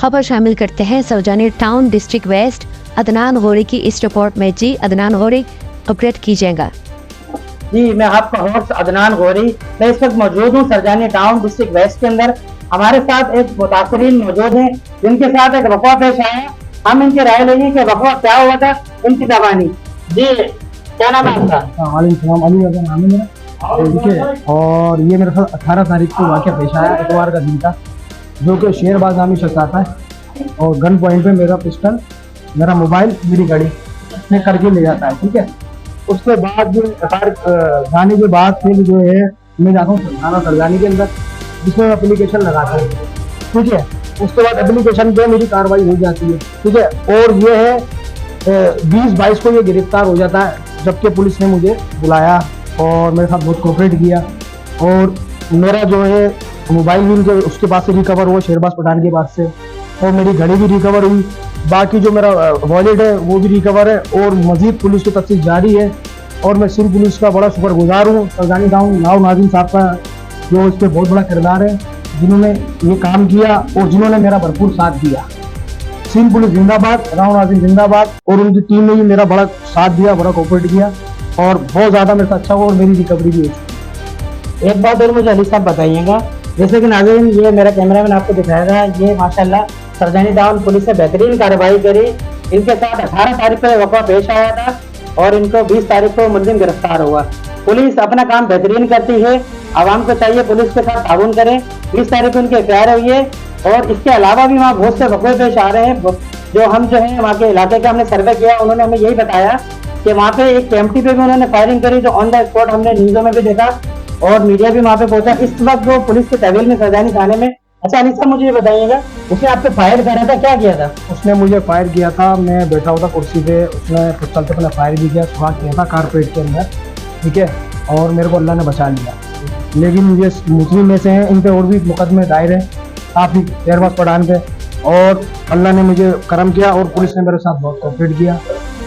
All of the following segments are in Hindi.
खबर शामिल करते हैं सौजानी town district west Adnan Ghauri की इस रिपोर्ट में। जी अदनान गौरी, अपडेट कीजिएगा। जी मैं आपका होस्ट अदनान गौरी, मैं इस वक्त मौजूद हूँ सरजानी टाउन डिस्ट्रिक्ट वेस्ट के अंदर। हमारे साथ एक मुतासरीन मौजूद हैं जिनके साथ एक वक़्वा पेश आया। हम इनकी राय लेंगे कि वक़्वा क्या हुआ था, इनकी ज़बानी। जी क्या नाम है आपका? वालेकुम अली अजन नाम है मेरा, ठीक है। और ये मेरे साथ 18 तारीख को वाक़या पेश आया, इतवार का दिन था, जो कि शेरबाज नामी शख्स आता है और गन पॉइंट पे मेरा पिस्टल, मेरा मोबाइल, मेरी गाड़ी में करके ले जाता है, ठीक है। उसके बाद जो जाने के बाद फिर जो है मैं जाता हूँ थाना सरजानी के अंदर, जिसमें मैं एप्लीकेशन लगाता हूँ, ठीक है। उसके बाद एप्लीकेशन पे मेरी कार्रवाई हो जाती है, ठीक है। और ये है 20-22 को ये गिरफ्तार हो जाता है, जबकि पुलिस ने मुझे बुलाया और मेरे साथ बहुत कोऑपरेट किया। और मेरा जो है मोबाइल भी उसके पास से रिकवर हुआ, शेरबाज पठान के पास से, और मेरी घड़ी भी रिकवर हुई। बाकी जो मेरा वॉलेट है वो भी रिकवर है और मजीद पुलिस की तफ्तीश जारी है। और मैं सिंध पुलिस का बड़ा शुक्रगुजार हूँ, सरजानी टाउन राव नाजिम साहब का, जो इस पर बहुत बड़ा किरदार है, जिन्होंने ये काम किया और जिन्होंने मेरा भरपूर साथ दिया। सिंध पुलिस जिंदाबाद, राव नाजिम जिंदाबाद। और उनकी टीम ने भी मेरा बड़ा साथ दिया, बड़ा कोऑपरेट किया और बहुत ज़्यादा मेरे से अच्छा हुआ और मेरी रिकवरी भी हुई। एक बात और मुझे अली साहब बताइएगा, जैसे कि नाज़रीन ये मेरा कैमरामैन आपको दिखाएगा, ये माशाल्लाह सरजानी टाउन पुलिस ने बेहतरीन कार्रवाई करी। इनके साथ 18 तारीख को वक़्वा पेश आया था और इनको 20 तारीख को मुलजिम गिरफ्तार हुआ। पुलिस अपना काम बेहतरीन करती है, आवाम को चाहिए पुलिस के साथ ताउन करें। 20 तारीख को उनकी एफआईआर हुई है और इसके अलावा भी वहाँ बहुत से वक़्वे पेश आ रहे हैं। जो हम जो है वहाँ के इलाके का हमने सर्वे किया, उन्होंने हमें यही बताया कि वहाँ पे एक केएमटी पे भी उन्होंने फायरिंग करी, जो ऑन द स्पॉट हमने न्यूज़ों में भी देखा और मीडिया भी वहाँ पे पहुंचा। इस वक्त वो पुलिस के तहवील में सरजानी थाने में। अच्छा अली साहब मुझे ये बताइएगा, उसने आपको फायर करा था, क्या किया था? उसने मुझे फायर किया था, मैं बैठा हुआ था कुर्सी पे, उसने पिस्टल से पहले फायर भी किया, सुहा किया था कारपेट के अंदर, ठीक है। और मेरे को अल्लाह ने बचा लिया। लेकिन ये मुस्लिम में से हैं, इन पे और भी मुकदमे दायर हैं काफ़ी, शेरबाज पठान पे। और अल्लाह ने मुझे करम किया और पुलिस ने मेरे साथ बहुत कोऑपरेट किया,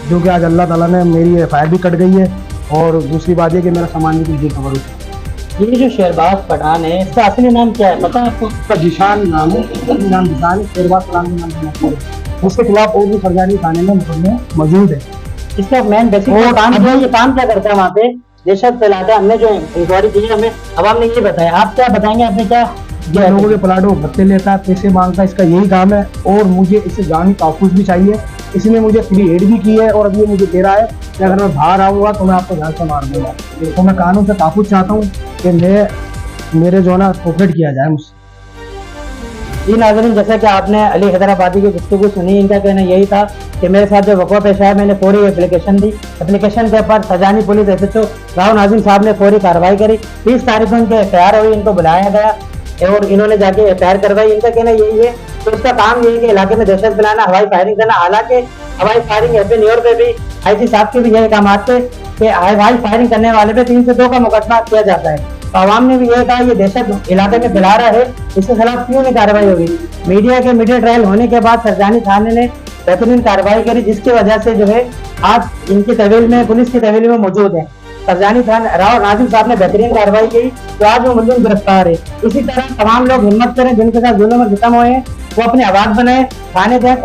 जो कि आज अल्लाह ताला ने मेरी फायर भी कट गई है। और दूसरी बात यह कि मेरा सामान भी रिकवर हुआ। ये जो शेरबाज पठान है, इसका असली नाम क्या है पता है आपको? उसका जिशान नाम है, नाम जिशान है, शेरबाज पठान के नाम से। उसके खिलाफ और भी सरजानी थाने में मुकदमे मौजूद है। इसका मेन बेसिक काम क्या है, ये काम क्या करता है वहाँ पे? दहशत फैलाता है। हमने जो इंक्वायरी की है, हमें अवाम ने ये बताया। आप क्या बताएंगे, आपने क्या? जो लोगों के प्लाटों भत्ते लेता है, पैसे मांगता है, इसका यही काम है। और मुझे इससे जानी तहफ़्फ़ुज़ भी चाहिए। इसने मुझे फ्री एड भी की है और अब ये मुझे दे रहा है कि अगर मैं बाहर आऊँगा तो मैं आपको जान से मार दूंगा। तो मैं कानून से तहफ़्फ़ुज़ चाहता हूँ कि मेरे जो है ना कोऑपरेट किया जाए मुझसे। जी नाज़रीन, जैसा कि आपने अली हैदराबादी की गुफ्तगू सुनी, इनका कहना यही था कि मेरे साथ जो वक़्वा पेश आया, मैंने फौरी एप्लीकेशन दी। एप्लीकेशन के ऊपर सरजानी पुलिस एसएचओ राव नाजिम साहब ने फौरी कार्रवाई करी। 30 तारीख को इनके एफआईआर हुई, इनको बुलाया गया और इन्होंने जाके एफआईआर करवाई। इनका कहना यही है, तो इसका काम यही है कि इलाके में दहशत फैलाना, हवाई फायरिंग करना। हालांकि हवाई फायरिंग एफए न्यूयॉर्क पे भी आईजी साहब के भी यही काम आते कि हवाई फायरिंग करने वाले पे 3 से 2 का मुकदमा किया जाता है। तो आवाम ने भी यह कहा ये दहशत इलाके में फैला रहा है, इसके खिलाफ क्यों नहीं कार्रवाई होगी? मीडिया ट्रायल होने के बाद सरजानी थाने ने बेहतरीन कार्रवाई करी, जिसकी वजह से जो है आज इनकी तहवील में, पुलिस की तहवील में मौजूद है। सरजानी थाना राव नाजिम साहब ने बेहतरीन कार्रवाई की, तो आज वो मुलजिम गिरफ्तार है। इसी तरह तमाम लोग हिम्मत करें, जिनके साथ जुल्म और सितम हुए हैं, वो अपनी आवाज बनाए, थाने जाए।